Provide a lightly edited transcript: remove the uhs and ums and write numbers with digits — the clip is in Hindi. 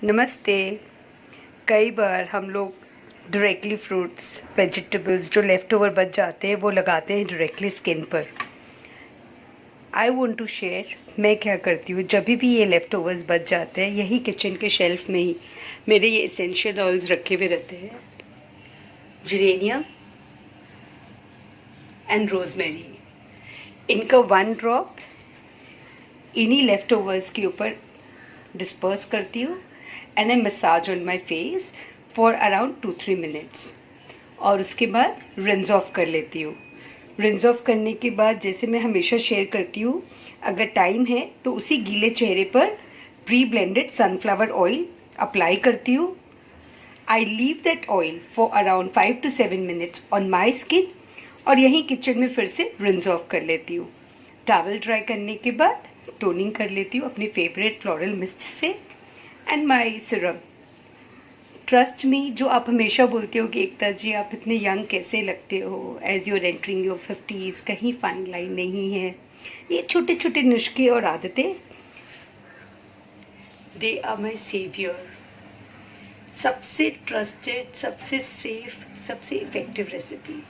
नमस्ते। कई बार हम लोग डायरेक्टली फ्रूट्स वेजिटेबल्स जो लेफ़्ट ओवर बच जाते हैं वो लगाते हैं डायरेक्टली स्किन पर। आई वांट टू शेयर मैं क्या करती हूँ जब भी ये लेफ़्ट ओवर्स बच जाते हैं, यही किचन के शेल्फ में ही मेरे ये एसेंशियल ऑयल्स रखे हुए रहते हैं, जिरेनियम एंड रोज़मेरी। इनका 1 ड्रॉप इन्हीं लेफ़्ट ओवर्स के ऊपर डिस्पर्स करती हूँ and I massage on my face for around 2-3 minutes और उसके बाद रिंस ऑफ कर लेती हूँ। रिंस ऑफ करने के बाद जैसे मैं हमेशा शेयर करती हूँ, अगर टाइम है तो उसी गीले चेहरे पर pre blended sunflower oil apply करती हूँ। I leave that oil for around 5 to 7 minutes on my skin और यहीं किचन में फिर से रिंस ऑफ कर लेती हूँ। टॉवल ड्राई करने के बाद टोनिंग कर लेती हूँ अपनी फेवरेट फ्लोरल मिस्ट से and my Siram. Trust me, जो आप हमेशा बोलते हो कि एकता जी आप इतने यंग कैसे लगते हो as your entering your 50s, कहीं फाइन लाइन नहीं है। ये छोटे छोटे नुस्खे और आदतें, दे आर माई सेवियर। सबसे ट्रस्टेड, सबसे सेफ, सबसे इफ़ेक्टिव रेसिपी।